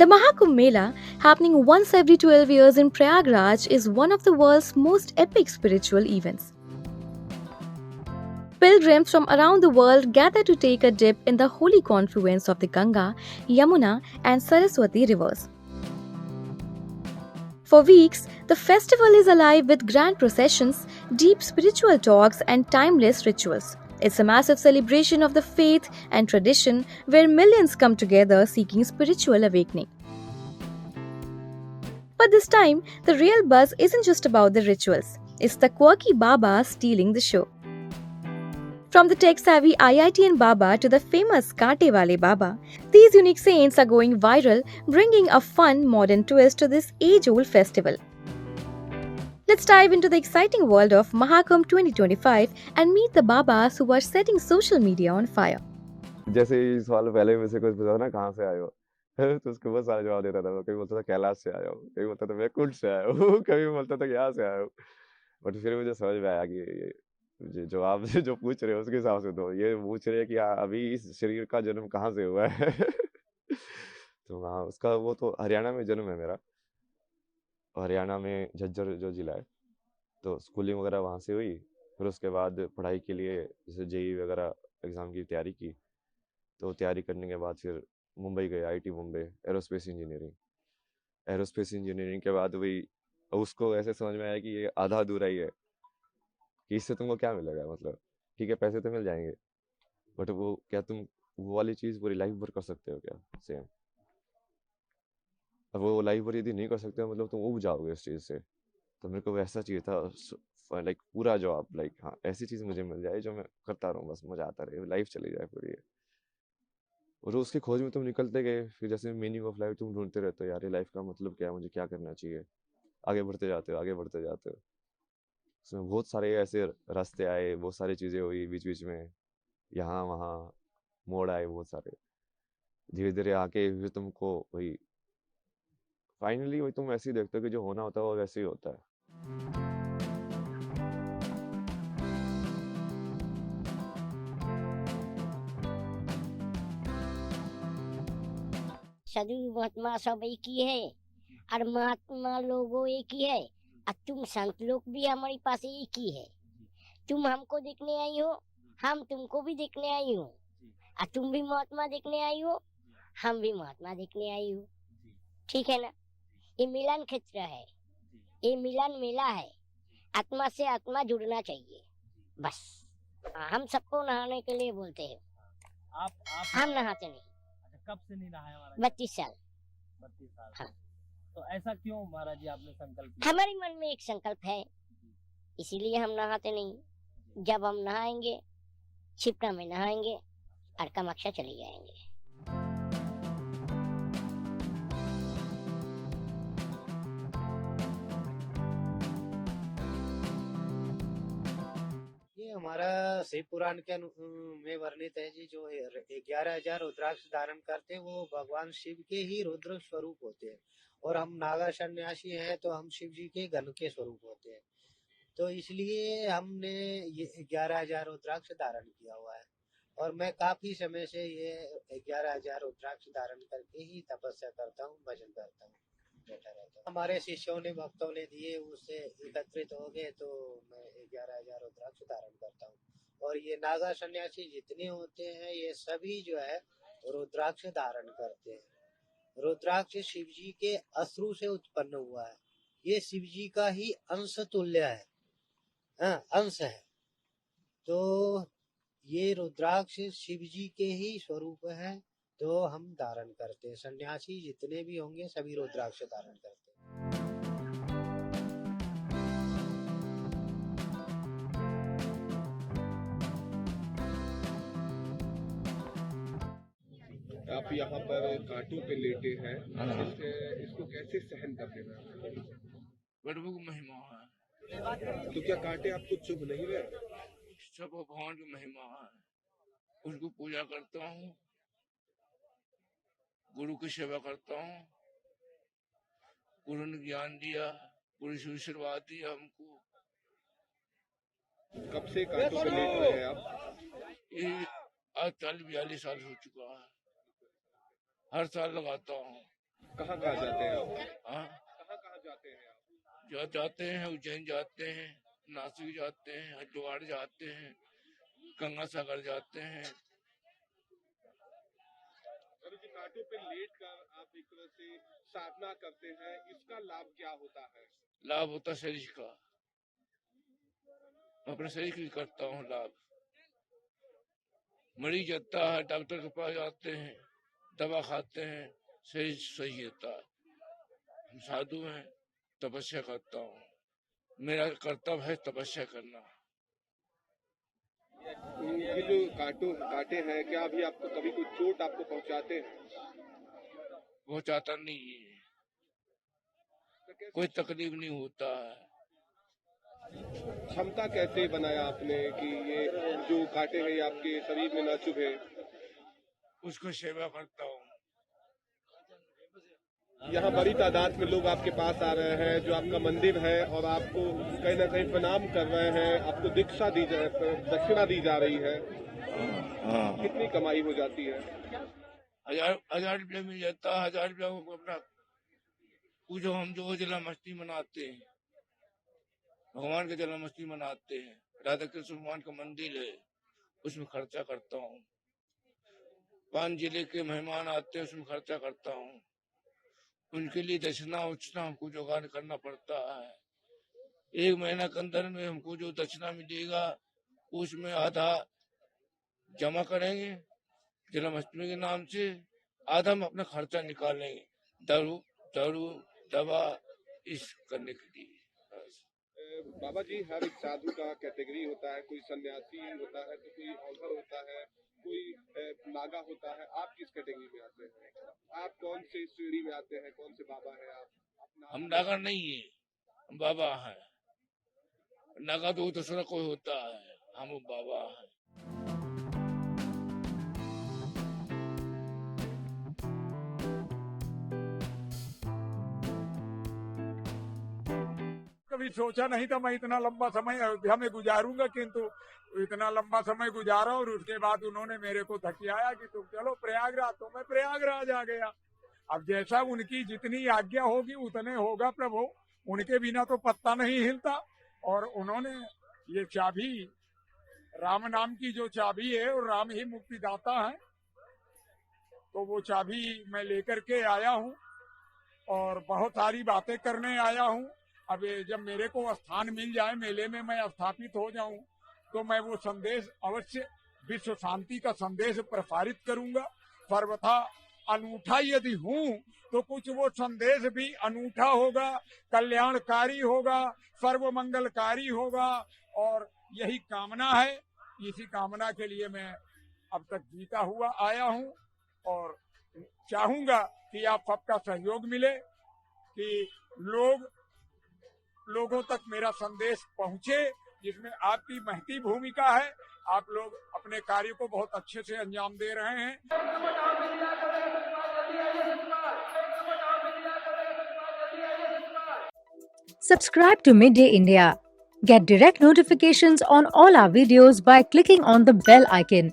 The Mahakumbh Mela, happening once every 12 years in Prayagraj, is one of the world's most epic spiritual events. Pilgrims from around the world gather to take a dip in the holy confluence of the Ganga, Yamuna, and Saraswati rivers. For weeks, the festival is alive with grand processions, deep spiritual talks, and timeless rituals. It's a massive celebration of the faith and tradition where millions come together seeking spiritual awakening. But this time, the real buzz isn't just about the rituals, it's the quirky Baba stealing the show. From the tech-savvy IITian Baba to the famous Kaate Wale Baba, these unique saints are going viral, bringing a fun modern twist to this age-old festival. Let's dive into the exciting world of Mahakumbh 2025 and meet the Babas who are setting social media on fire. जैसे ही सवाल पहले में से कुछ पूछा ना कहाँ से आए हो तो उसको बहुत सारे जवाब देता था कभी बोलता था कैलाश से आया हूँ कभी बोलता था मैं कुंड से आया हूँ कभी बोलता था यहाँ से आया हूँ बट फिर मुझे समझ में आया कि ये जो आप जो पूछ रहे हो उसके हिसाब से दो ये पूछ रहे हैं कि अभी इस शरीर का जन्म कहाँ से हुआ है तो हाँ उसका वो तो हरियाणा में जन्म है मेरा हरियाणा में झज्जर जो जिला है तो स्कूलिंग वगैरह वहाँ से हुई फिर उसके बाद पढ़ाई के लिए जैसे जेई वगैरह एग्ज़ाम की तैयारी की तो तैयारी करने के बाद फिर मुंबई गए आईटी मुंबई एरोस्पेस इंजीनियरिंग के बाद वही उसको ऐसे समझ में आया कि ये आधा अधूरा ही है कि इससे तुमको क्या मिलेगा मतलब ठीक है पैसे तो मिल जाएंगे बट वो क्या तुम वो वाली चीज़ पूरी लाइफ भर कर सकते हो क्या सेम अब वो लाइफ भर यदि नहीं कर सकते हो मतलब तुम उब जाओगे इस चीज़ से तो मेरे को वैसा चाहिए था लाइक पूरा जॉब लाइक हाँ ऐसी चीज़ मुझे मिल जाए जो मैं करता रहूँ बस मज़ा आता रहे लाइफ चली जाए पूरी और उसकी खोज में तुम निकलते गए फिर जैसे मीनिंग ऑफ लाइफ तुम ढूंढते रहते हो यार ये लाइफ का मतलब क्या है मुझे क्या करना चाहिए आगे बढ़ते जाते हो उसमें बहुत सारे ऐसे रास्ते आए बहुत सारी चीज़ें हुई बीच बीच में यहाँ वहाँ मोड़ आए बहुत सारे धीरे धीरे आके फिर तुमको वही फाइनली वही तुम ऐसे ही देखते हो कि जो होना होता है वो वैसे ही होता है साधु महात्मा सब एक ही है और महात्मा लोगों एक ही है और तुम संत लोग भी हमारे पास एक ही है तुम हमको देखने आई हो हम तुमको भी देखने आई हो और तुम भी महात्मा देखने आई हो हम भी महात्मा देखने आई हो ठीक है ना ये मिलन क्षेत्र है ये मिलन मेला है आत्मा से आत्मा जुड़ना चाहिए बस हम सबको नहाने के लिए बोलते हैं आप हम नहाते नहीं कब से नहीं रहा है हमारा 32 साल 32 साल हाँ। तो ऐसा क्यों महाराज जी आपने संकल्प किया? हमारे मन में एक संकल्प है इसीलिए हम नहाते नहीं जब हम नहाएंगे क्षिप्रा में नहाएंगे और कामाख्या चले जाएंगे ये हमारा शिव पुराण के में वर्णित है जी जो 11,000 रुद्राक्ष धारण करते हैं वो भगवान शिव के ही रुद्र स्वरूप होते हैं और हम नागा सन्यासी हैं तो हम शिव जी के गण के स्वरूप होते हैं तो इसलिए हमने ये 11,000 रुद्राक्ष धारण किया हुआ है और मैं काफी समय से ये 11,000 रुद्राक्ष धारण करके ही तपस्या करता हूँ भजन करता हूँ बैठा रहता हूँ हमारे शिष्यों ने भक्तों ने दिए उससे एकत्रित हो गए तो मैं 11,000 रुद्राक्ष धारण करता हूँ और ये नागा सन्यासी जितने होते हैं ये सभी जो है रुद्राक्ष धारण करते हैं रुद्राक्ष शिव जी के अश्रु से उत्पन्न हुआ है ये शिव जी का ही अंश तुल्य है अंश है तो ये रुद्राक्ष शिव जी के ही स्वरूप है तो हम धारण करते हैं सन्यासी जितने भी होंगे सभी रुद्राक्ष धारण करते हैं आप यहाँ पर कांटों पे लेटे हैं इसको कैसे सहन करते हैं प्रभु की महिमा है तो क्या कांटे आपको चुभ नहीं रहे सब भगवान की महिमा है उसको पूजा करता हूँ गुरु की सेवा करता हूँ गुरु ने ज्ञान दिया गुरु से आशीर्वाद दिया हमको कब से कांटों पे लेट रहे हैं आप ये आज 42 साल हो चुका है हर साल लगाता हूँ कहाँ कहाँ जाते हैं आप? हाँ, कहाँ कहाँ जाते हैं आप? जो जाते हैं उज्जैन जाते हैं, नासिक जाते हैं, हरिद्वार जाते हैं, गंगा सागर जाते हैं। और जो घाटों पे लेट कर आप एक तरह से साधना करते हैं, इसका लाभ क्या होता है? लाभ होता है शरीर का, मैं अपने शरीर के लिए करता हूँ लाभ। मरीज जाता है डॉक्टर के पास जाते हैं, दवा खाते हैं, शरीर सही रहता है। हम साधु हैं, तपस्या करता हूँ, मेरा कर्तव्य है तपस्या करना। ये जो कांटे हैं, क्या अभी आपको कभी कोई चोट आपको पहुंचाते हैं? वो चाहता नहीं है, तो कैसे कोई तकलीफ नहीं होता है। क्षमता कैसे बनाया आपने कि ये जो कांटे हैं ये आपके शरीर में ना चुभे? उसको सेवा करता हूँ। यहाँ बड़ी तादाद में लोग आपके पास आ रहे हैं, जो आपका मंदिर है, और आपको कहीं ना कहीं प्रणाम कर रहे हैं, आपको दक्षिणा दी जा रही है। कितनी कमाई हो जाती है? 1000 रुपया मिल जाता है। 1000 रुपया को अपना पूजो, हम जो जन्माष्टमी मनाते हैं, भगवान के जन्माष्टमी मनाते हैं, राधा कृष्ण भगवान का मंदिर है, उसमें खर्चा करता हूँ। 5 जिले के मेहमान आते हैं, उसमें खर्चा करता हूँ। उनके लिए दक्षिणा उचना हमको जुगाड़ करना पड़ता है। 1 महीना के अंदर में हमको जो दक्षिणा मिलेगा उसमें आधा जमा करेंगे जन्माष्टमी के नाम से, आधा हम अपना खर्चा निकालेंगे दारू दवा इस करने के लिए। बाबा जी, हर एक साधु का कैटेगरी होता है, कोई सन्यासी होता है, तो कोई औघड़ होता है, कोई नागा होता है। आप किस कैटेगरी में आते हैं? आप कौन से श्रेणी में आते हैं? कौन से बाबा हैं आप? हम नागा नहीं है, हम बाबा है। नागा तो दूसरा कोई होता है, हम बाबा है। कभी सोचा नहीं था मैं इतना लंबा समय अयोध्या में गुजारूंगा, किंतु इतना लंबा समय गुजारा और उसके बाद उन्होंने मेरे को धकियाया कि तुम चलो प्रयागराज, तो मैं प्रयागराज आ गया। अब जैसा उनकी जितनी आज्ञा होगी उतने होगा प्रभु, उनके बिना तो पत्ता नहीं हिलता। और उन्होंने ये चाबी, राम नाम की जो चाबी है, और राम ही मुक्तिदाता है, तो वो चाबी मैं लेकर के आया हूँ और बहुत सारी बातें करने आया हूँ। अब जब मेरे को स्थान मिल जाए, मेले में मैं स्थापित हो जाऊं, तो मैं वो संदेश अवश्य, विश्व शांति का संदेश प्रसारित करूंगा। सर्वथा अनूठा यदि हूं तो कुछ वो संदेश भी अनूठा होगा, कल्याणकारी होगा, सर्व मंगलकारी होगा, और यही कामना है। इसी कामना के लिए मैं अब तक जीता हुआ आया हूं और चाहूंगा कि आप सबका सहयोग मिले, कि लोगों तक मेरा संदेश पहुंचे, जिसमें आपकी महती भूमिका है। आप लोग अपने कार्य को बहुत अच्छे से अंजाम दे रहे हैं। Subscribe to Midday India. Get direct notifications on all our videos by clicking on the bell icon.